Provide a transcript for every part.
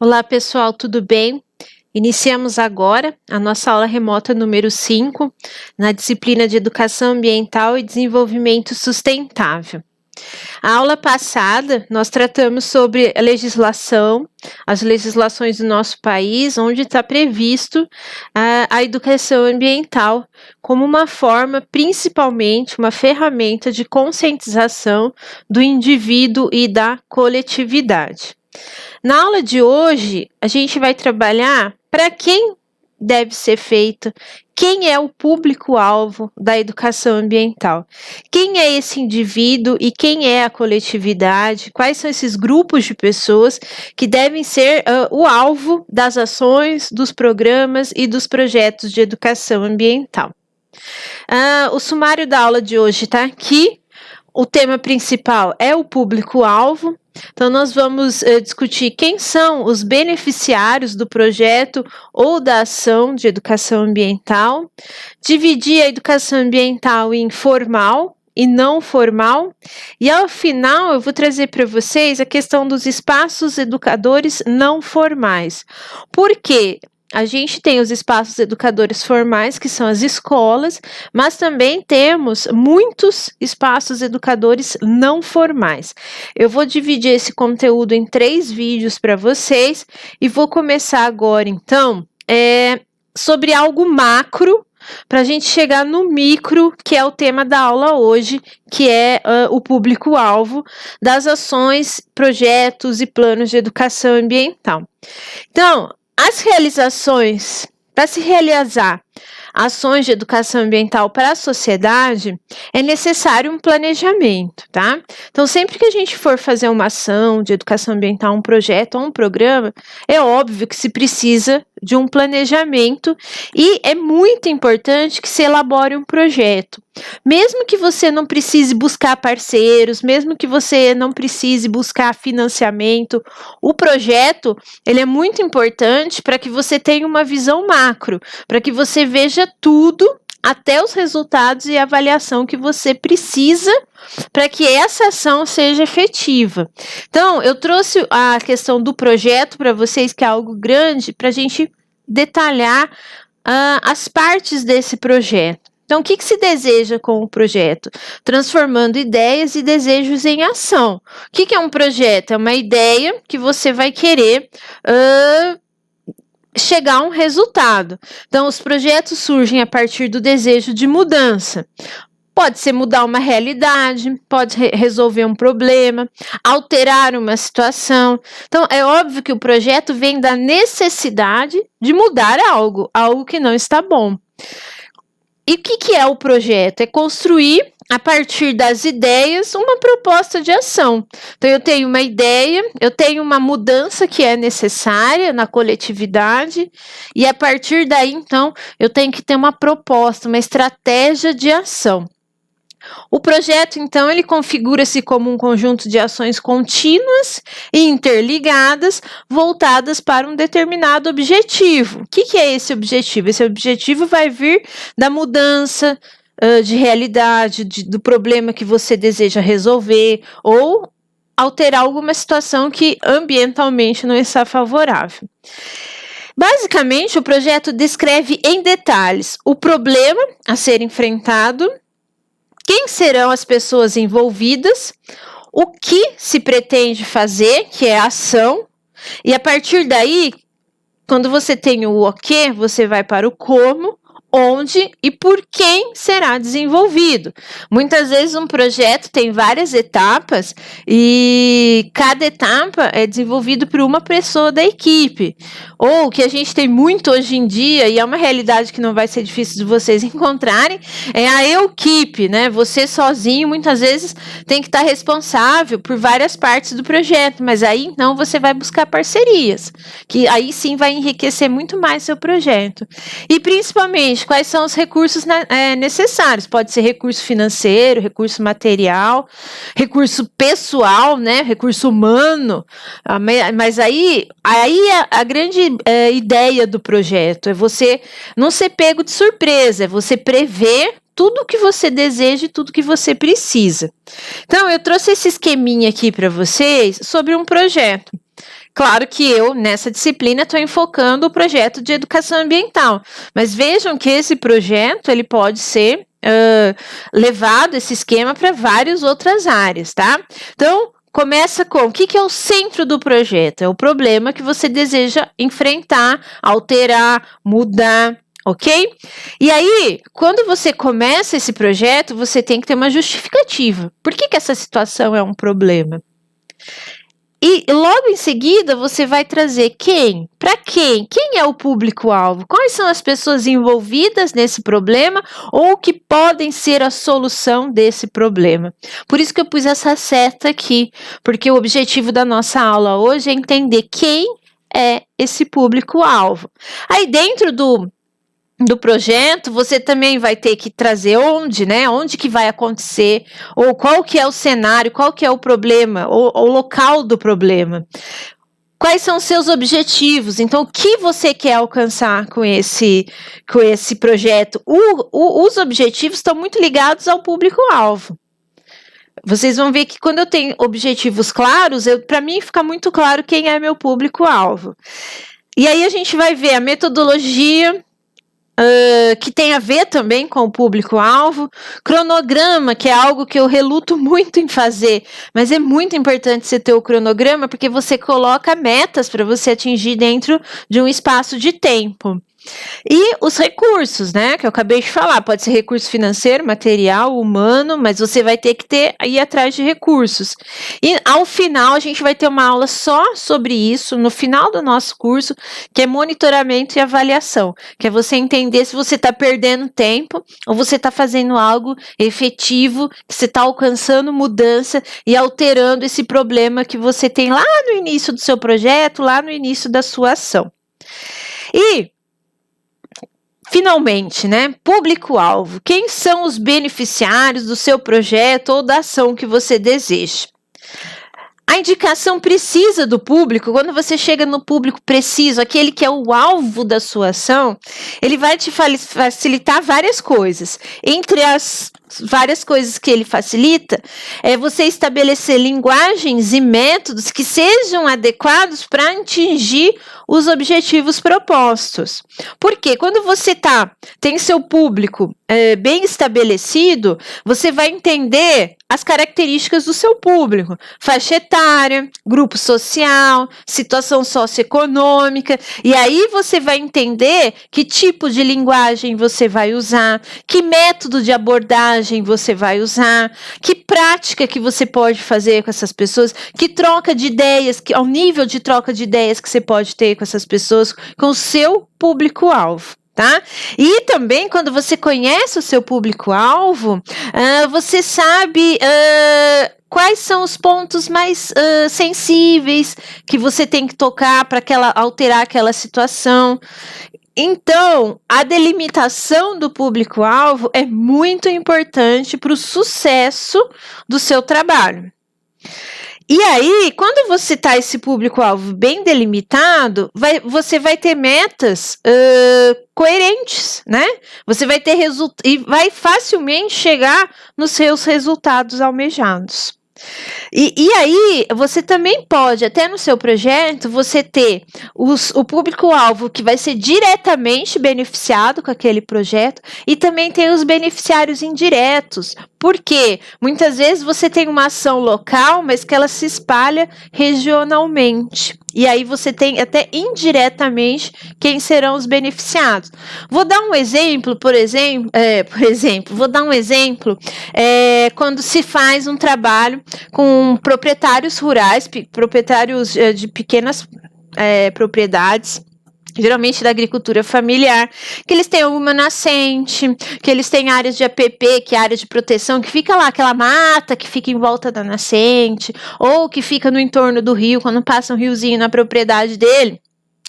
Olá pessoal, tudo bem? Iniciamos agora a nossa aula remota número 5, na disciplina de Educação Ambiental e Desenvolvimento Sustentável. A aula passada, nós tratamos sobre a legislação, as legislações do nosso país, onde está previsto a educação ambiental como uma forma, principalmente, uma ferramenta de conscientização do indivíduo e da coletividade. Na aula de hoje, a gente vai trabalhar para quem deve ser feita, quem é o público-alvo da educação ambiental, quem é esse indivíduo e quem é a coletividade, quais são esses grupos de pessoas que devem ser o alvo das ações, dos programas e dos projetos de educação ambiental. O sumário da aula de hoje está aqui. O tema principal é o público-alvo. Então, nós vamos discutir quem são os beneficiários do projeto ou da ação de educação ambiental, dividir a educação ambiental em formal e não formal, e ao final eu vou trazer para vocês a questão dos espaços educadores não formais. Por quê? A gente tem os espaços educadores formais, que são as escolas, mas também temos muitos espaços educadores não formais. Eu vou dividir esse conteúdo em 3 vídeos para vocês e vou começar agora, então, sobre algo macro, para a gente chegar no micro, que é o tema da aula hoje, que é o público-alvo das ações, projetos e planos de educação ambiental. Então, as realizações, para se realizar ações de educação ambiental para a sociedade, é necessário um planejamento, tá? Então, sempre que a gente for fazer uma ação de educação ambiental, um projeto ou um programa, é óbvio que se precisa de um planejamento e é muito importante que se elabore um projeto. Mesmo que você não precise buscar parceiros, mesmo que você não precise buscar financiamento, o projeto, ele é muito importante para que você tenha uma visão macro, para que você veja tudo, até os resultados e avaliação que você precisa para que essa ação seja efetiva. Então, eu trouxe a questão do projeto para vocês, que é algo grande, para a gente detalhar as partes desse projeto. Então, o que se deseja com o projeto? Transformando ideias e desejos em ação. O que é um projeto? É uma ideia que você vai querer chegar a um resultado. Então, os projetos surgem a partir do desejo de mudança. Pode ser mudar uma realidade, pode resolver um problema, alterar uma situação. Então, é óbvio que o projeto vem da necessidade de mudar algo que não está bom. E o que é o projeto? É construir, a partir das ideias, uma proposta de ação. Então, eu tenho uma ideia, eu tenho uma mudança que é necessária na coletividade, e a partir daí, então, eu tenho que ter uma proposta, uma estratégia de ação. O projeto, então, ele configura-se como um conjunto de ações contínuas e interligadas, voltadas para um determinado objetivo. O que é esse objetivo? Esse objetivo vai vir da mudança de realidade, do problema que você deseja resolver, ou alterar alguma situação que ambientalmente não está favorável. Basicamente, o projeto descreve em detalhes o problema a ser enfrentado, quem serão as pessoas envolvidas, o que se pretende fazer, que é a ação, e a partir daí, quando você tem o que, você vai para o como, onde e por quem será desenvolvido. Muitas vezes um projeto tem várias etapas e cada etapa é desenvolvido por uma pessoa da equipe. Ou o que a gente tem muito hoje em dia, e é uma realidade que não vai ser difícil de vocês encontrarem, é a equipe, né? Você sozinho muitas vezes tem que estar responsável por várias partes do projeto, mas aí então você vai buscar parcerias, que aí sim vai enriquecer muito mais seu projeto. E principalmente, quais são os recursos necessários? Pode ser recurso financeiro, recurso material, recurso pessoal, né? Recurso humano. Mas aí a grande ideia do projeto é você não ser pego de surpresa, é você prever tudo o que você deseja e tudo que você precisa. Então, eu trouxe esse esqueminha aqui para vocês sobre um projeto. Claro que eu, nessa disciplina, estou enfocando o projeto de educação ambiental, mas vejam que esse projeto ele pode ser levado, esse esquema, para várias outras áreas, tá? Então, começa com o que é o centro do projeto? É o problema que você deseja enfrentar, alterar, mudar, ok? E aí, quando você começa esse projeto, você tem que ter uma justificativa. Por que essa situação é um problema? E logo em seguida você vai trazer quem? Para quem? Quem é o público-alvo? Quais são as pessoas envolvidas nesse problema ou que podem ser a solução desse problema? Por isso que eu pus essa seta aqui, porque o objetivo da nossa aula hoje é entender quem é esse público-alvo. Aí dentro do projeto, você também vai ter que trazer onde, né? Onde que vai acontecer, ou qual que é o cenário, qual que é o problema, ou o local do problema. Quais são os seus objetivos? Então, o que você quer alcançar com esse projeto? Os objetivos estão muito ligados ao público-alvo. Vocês vão ver que quando eu tenho objetivos claros, para mim fica muito claro quem é meu público-alvo. E aí a gente vai ver a metodologia, que tem a ver também com o público-alvo, cronograma, que é algo que eu reluto muito em fazer, mas é muito importante você ter o cronograma, porque você coloca metas para você atingir dentro de um espaço de tempo. E os recursos, né, que eu acabei de falar, pode ser recurso financeiro, material, humano, mas você vai ter que ir atrás de recursos. E ao final a gente vai ter uma aula só sobre isso, no final do nosso curso, que é monitoramento e avaliação, que é você entender se você está perdendo tempo ou você está fazendo algo efetivo, que você está alcançando mudança e alterando esse problema que você tem lá no início do seu projeto, lá no início da sua ação. E finalmente, né? Público-alvo. Quem são os beneficiários do seu projeto ou da ação que você deseja? A indicação precisa do público, quando você chega no público preciso, aquele que é o alvo da sua ação, ele vai te facilitar várias coisas. Entre as várias coisas que ele facilita, é você estabelecer linguagens e métodos que sejam adequados para atingir os objetivos propostos. Porque quando você tem seu público bem estabelecido, você vai entender as características do seu público, faixa etária, grupo social, situação socioeconômica, e aí você vai entender que tipo de linguagem você vai usar, que método de abordagem você vai usar, que prática que você pode fazer com essas pessoas, que troca de ideias, ao nível de troca de ideias que você pode ter com essas pessoas, com o seu público-alvo. Tá? E também, quando você conhece o seu público-alvo, você sabe quais são os pontos mais sensíveis que você tem que tocar para alterar aquela situação. Então, a delimitação do público-alvo é muito importante para o sucesso do seu trabalho. E aí, quando você está esse público-alvo bem delimitado, você vai ter metas coerentes, né? Você vai ter e vai facilmente chegar nos seus resultados almejados. E aí, você também pode, até no seu projeto, você ter o público-alvo que vai ser diretamente beneficiado com aquele projeto e também tem os beneficiários indiretos. Por quê? Muitas vezes você tem uma ação local, mas que ela se espalha regionalmente. E aí você tem até indiretamente quem serão os beneficiados. Vou dar um exemplo, quando se faz um trabalho com proprietários rurais, proprietários de pequenas propriedades, geralmente da agricultura familiar, que eles têm alguma nascente, que eles têm áreas de APP, que é área de proteção, que fica lá, aquela mata que fica em volta da nascente, ou que fica no entorno do rio, quando passa um riozinho na propriedade dele.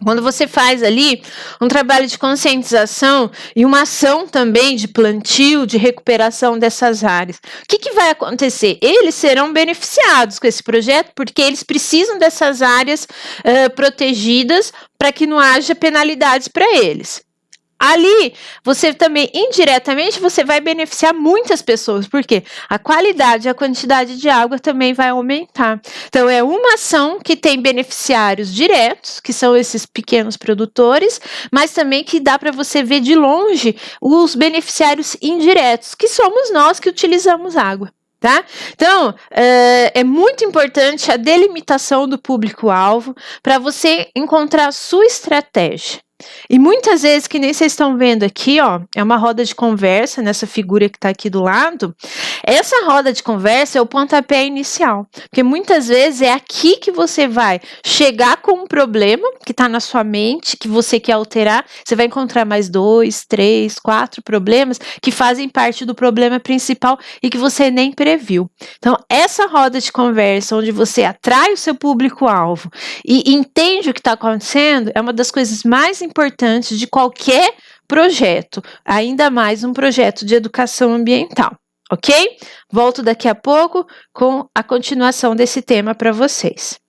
Quando você faz ali um trabalho de conscientização e uma ação também de plantio, de recuperação dessas áreas, o que vai acontecer? Eles serão beneficiados com esse projeto porque eles precisam dessas áreas protegidas para que não haja penalidades para eles. ali você também, indiretamente, você vai beneficiar muitas pessoas, porque a qualidade e a quantidade de água também vai aumentar. Então, é uma ação que tem beneficiários diretos, que são esses pequenos produtores, mas também que dá para você ver de longe os beneficiários indiretos, que somos nós que utilizamos água. Tá? Então, é muito importante a delimitação do público-alvo para você encontrar a sua estratégia. E muitas vezes, que nem vocês estão vendo aqui, ó, é uma roda de conversa nessa figura que está aqui do lado. Essa roda de conversa é o pontapé inicial, porque muitas vezes é aqui que você vai chegar com um problema que está na sua mente, que você quer alterar. Você vai encontrar mais 2, 3, 4 problemas que fazem parte do problema principal e que você nem previu. Então, essa roda de conversa, onde você atrai o seu público-alvo e entende o que está acontecendo, é uma das coisas mais importantes de qualquer projeto, ainda mais um projeto de educação ambiental, ok? Volto daqui a pouco com a continuação desse tema para vocês.